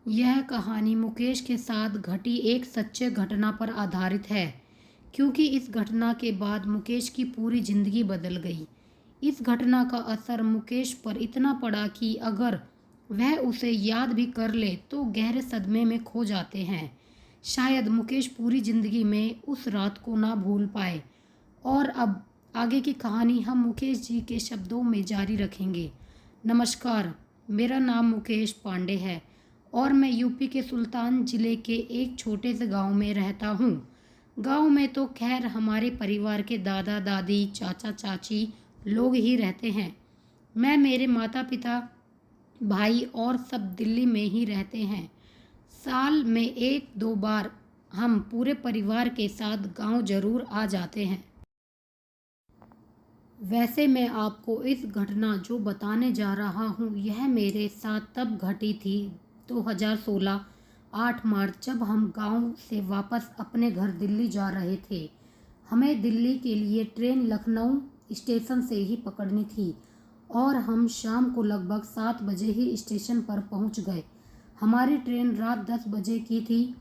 यह कहानी मुकेश के साथ घटी एक सच्चे घटना पर आधारित है, क्योंकि इस घटना के बाद मुकेश की पूरी ज़िंदगी बदल गई। इस घटना का असर मुकेश पर इतना पड़ा कि अगर वह उसे याद भी कर ले तो गहरे सदमे में खो जाते हैं। शायद मुकेश पूरी ज़िंदगी में उस रात को ना भूल पाए। और अब आगे की कहानी हम मुकेश जी के शब्दों में जारी रखेंगे। नमस्कार, मेरा नाम मुकेश पांडे है और मैं यूपी के सुल्तान ज़िले के एक छोटे से गांव में रहता हूं। गांव में तो खैर हमारे परिवार के दादा दादी चाचा चाची लोग ही रहते हैं। मैं, मेरे माता पिता, भाई और सब दिल्ली में ही रहते हैं। साल में एक दो बार हम पूरे परिवार के साथ गांव ज़रूर आ जाते हैं। वैसे मैं आपको इस घटना जो बताने जा रहा हूँ यह मेरे साथ तब घटी थी 2016 8 मार्च, जब हम गांव से वापस अपने घर दिल्ली जा रहे थे। हमें दिल्ली के लिए ट्रेन लखनऊ स्टेशन से ही पकड़नी थी और हम शाम को लगभग 7 बजे ही स्टेशन पर पहुंच गए। हमारी ट्रेन रात 10 बजे की थी।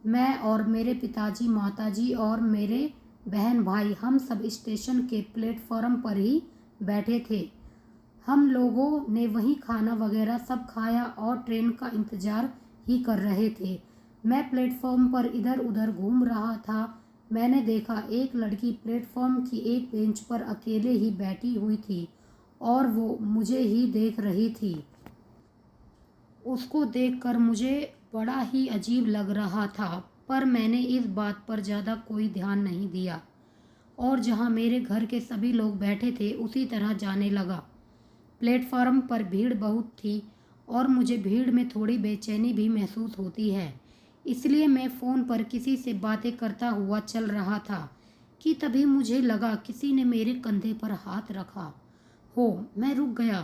मैं और मेरे पिताजी, माताजी और मेरे बहन भाई हम सब स्टेशन के प्लेटफॉर्म पर ही बैठे थे। हम लोगों ने वहीं खाना वगैरह सब खाया और ट्रेन का इंतज़ार ही कर रहे थे। मैं प्लेटफॉर्म पर इधर उधर घूम रहा था। मैंने देखा एक लड़की प्लेटफॉर्म की एक बेंच पर अकेले ही बैठी हुई थी और वो मुझे ही देख रही थी। उसको देखकर मुझे बड़ा ही अजीब लग रहा था, पर मैंने इस बात पर ज़्यादा कोई ध्यान नहीं दिया और जहाँ मेरे घर के सभी लोग बैठे थे उसी तरह जाने लगा। प्लेटफॉर्म पर भीड़ बहुत थी और मुझे भीड़ में थोड़ी बेचैनी भी महसूस होती है, इसलिए मैं फ़ोन पर किसी से बातें करता हुआ चल रहा था कि तभी मुझे लगा किसी ने मेरे कंधे पर हाथ रखा हो। मैं रुक गया,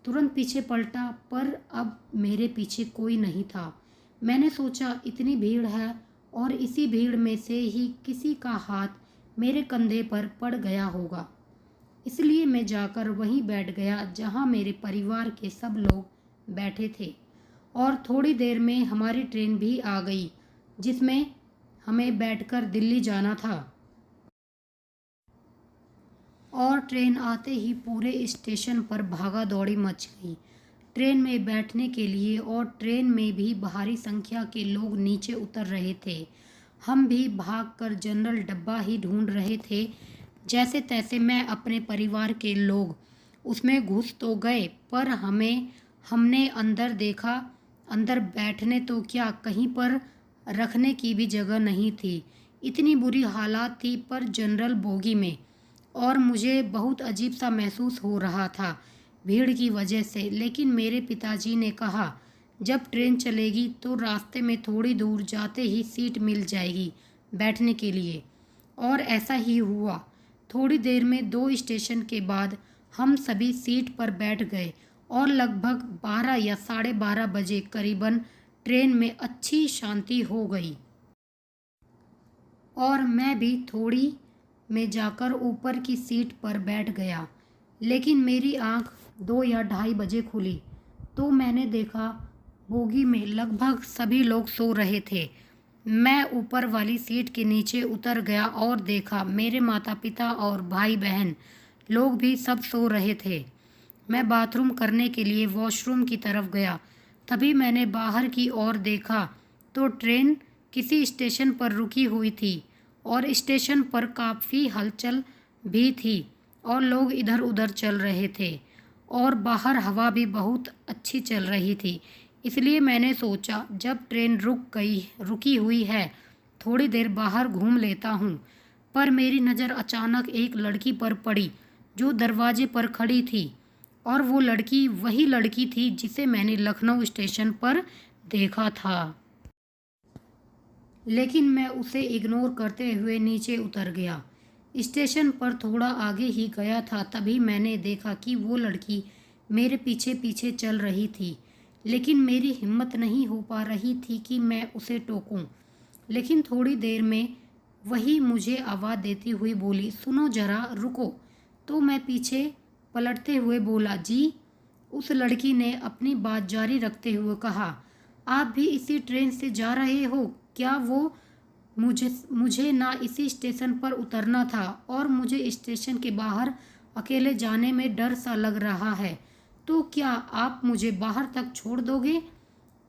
तुरंत पीछे पलटा, पर अब मेरे पीछे कोई नहीं था। मैंने सोचा इतनी भीड़ है और इसी भीड़ में से ही किसी का हाथ मेरे कंधे पर पड़ गया होगा, इसलिए मैं जाकर वहीं बैठ गया जहां मेरे परिवार के सब लोग बैठे थे। और थोड़ी देर में हमारी ट्रेन भी आ गई जिसमें हमें बैठकर दिल्ली जाना था। और ट्रेन आते ही पूरे स्टेशन पर भागा दौड़ी मच गई ट्रेन में बैठने के लिए, और ट्रेन में भी भारी संख्या के लोग नीचे उतर रहे थे। हम भी भागकर जनरल डब्बा ही ढूंढ रहे थे। जैसे तैसे मैं अपने परिवार के लोग उसमें घुस तो गए, पर हमने अंदर देखा। अंदर बैठने तो क्या, कहीं पर रखने की भी जगह नहीं थी। इतनी बुरी हालात थी पर जनरल बोगी में, और मुझे बहुत अजीब सा महसूस हो रहा था भीड़ की वजह से। लेकिन मेरे पिताजी ने कहा जब ट्रेन चलेगी तो रास्ते में थोड़ी दूर जाते ही सीट मिल जाएगी बैठने के लिए, और ऐसा ही हुआ। थोड़ी देर में 2 स्टेशन के बाद हम सभी सीट पर बैठ गए और लगभग 12 या 12:30 बजे करीबन ट्रेन में अच्छी शांति हो गई और मैं भी थोड़ी में जाकर ऊपर की सीट पर बैठ गया। लेकिन मेरी आंख 2 या 2:30 बजे खुली तो मैंने देखा बोगी में लगभग सभी लोग सो रहे थे। मैं ऊपर वाली सीट के नीचे उतर गया और देखा मेरे माता पिता और भाई बहन लोग भी सब सो रहे थे। मैं बाथरूम करने के लिए वॉशरूम की तरफ गया। तभी मैंने बाहर की ओर देखा तो ट्रेन किसी स्टेशन पर रुकी हुई थी और स्टेशन पर काफ़ी हलचल भी थी और लोग इधर उधर चल रहे थे और बाहर हवा भी बहुत अच्छी चल रही थी। इसलिए मैंने सोचा जब ट्रेन रुकी हुई है थोड़ी देर बाहर घूम लेता हूँ। पर मेरी नज़र अचानक एक लड़की पर पड़ी जो दरवाजे पर खड़ी थी, और वो लड़की वही लड़की थी जिसे मैंने लखनऊ स्टेशन पर देखा था। लेकिन मैं उसे इग्नोर करते हुए नीचे उतर गया। स्टेशन पर थोड़ा आगे ही गया था तभी मैंने देखा कि वो लड़की मेरे पीछे पीछे चल रही थी, लेकिन मेरी हिम्मत नहीं हो पा रही थी कि मैं उसे टोकूं। लेकिन थोड़ी देर में वही मुझे आवाज़ देती हुई बोली, सुनो ज़रा रुको। तो मैं पीछे पलटते हुए बोला, जी। उस लड़की ने अपनी बात जारी रखते हुए कहा, आप भी इसी ट्रेन से जा रहे हो क्या? वो मुझे ना इसी स्टेशन पर उतरना था और मुझे स्टेशन के बाहर अकेले जाने में डर सा लग रहा है। तो क्या आप मुझे बाहर तक छोड़ दोगे?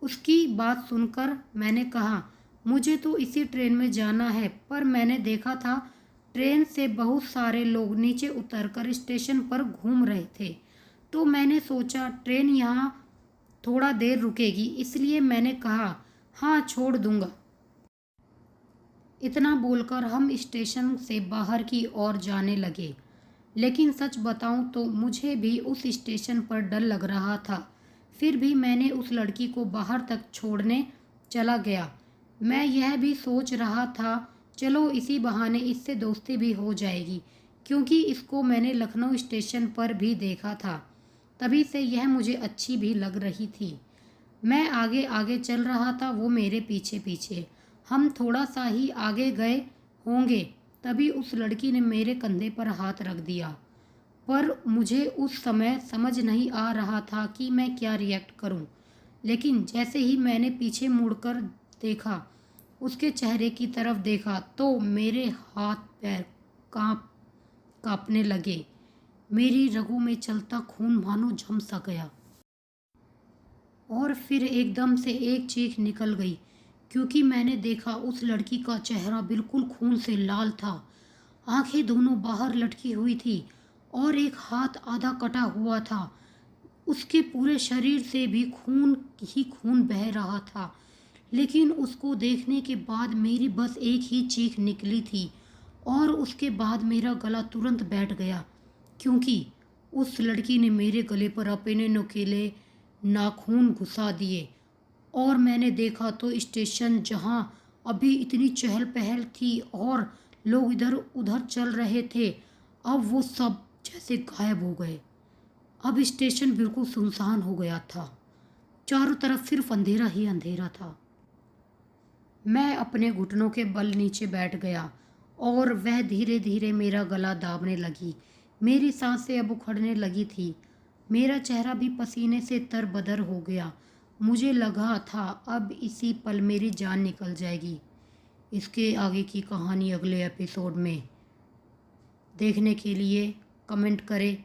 उसकी बात सुनकर मैंने कहा, मुझे तो इसी ट्रेन में जाना है, पर मैंने देखा था ट्रेन से बहुत सारे लोग नीचे उतरकर स्टेशन पर घूम रहे थे, तो मैंने सोचा ट्रेन यहाँ थोड़ा देर रुकेगी, इसलिए मैंने कहा हाँ छोड़ दूंगा। इतना बोलकर हम स्टेशन से बाहर की ओर जाने लगे। लेकिन सच बताऊं तो मुझे भी उस स्टेशन पर डर लग रहा था। फिर भी मैंने उस लड़की को बाहर तक छोड़ने चला गया। मैं यह भी सोच रहा था चलो इसी बहाने इससे दोस्ती भी हो जाएगी, क्योंकि इसको मैंने लखनऊ स्टेशन पर भी देखा था। तभी से यह मुझे अच्छी भी लग रही थी। मैं आगे आगे चल रहा था, वो मेरे पीछे पीछे। हम थोड़ा सा ही आगे गए होंगे तभी उस लड़की ने मेरे कंधे पर हाथ रख दिया। पर मुझे उस समय समझ नहीं आ रहा था कि मैं क्या रिएक्ट करूं। लेकिन जैसे ही मैंने पीछे मुड़कर देखा, उसके चेहरे की तरफ देखा, तो मेरे हाथ पैर कांपने लगे। मेरी रगों में चलता खून मानो जम सा गया। और फिर एकदम से एक चीख निकल गई, क्योंकि मैंने देखा उस लड़की का चेहरा बिल्कुल खून से लाल था। आंखें दोनों बाहर लटकी हुई थी और एक हाथ आधा कटा हुआ था। उसके पूरे शरीर से भी खून ही खून बह रहा था। लेकिन उसको देखने के बाद मेरी बस एक ही चीख निकली थी और उसके बाद मेरा गला तुरंत बैठ गया, क्योंकि उस लड़की ने मेरे गले पर अपने नुकीले नाखून घुसा दिए। और मैंने देखा तो स्टेशन जहां अभी इतनी चहल पहल थी और लोग इधर उधर चल रहे थे, अब वो सब जैसे गायब हो गए। अब स्टेशन बिल्कुल सुनसान हो गया था। चारों तरफ सिर्फ अंधेरा ही अंधेरा था। मैं अपने घुटनों के बल नीचे बैठ गया और वह धीरे धीरे मेरा गला दाबने लगी। मेरी सांसें अब उखड़ने लगी थी। मेरा चेहरा भी पसीने से तरबदर हो गया। मुझे लगा था अब इसी पल मेरी जान निकल जाएगी। इसके आगे की कहानी अगले एपिसोड में देखने के लिए कमेंट करें।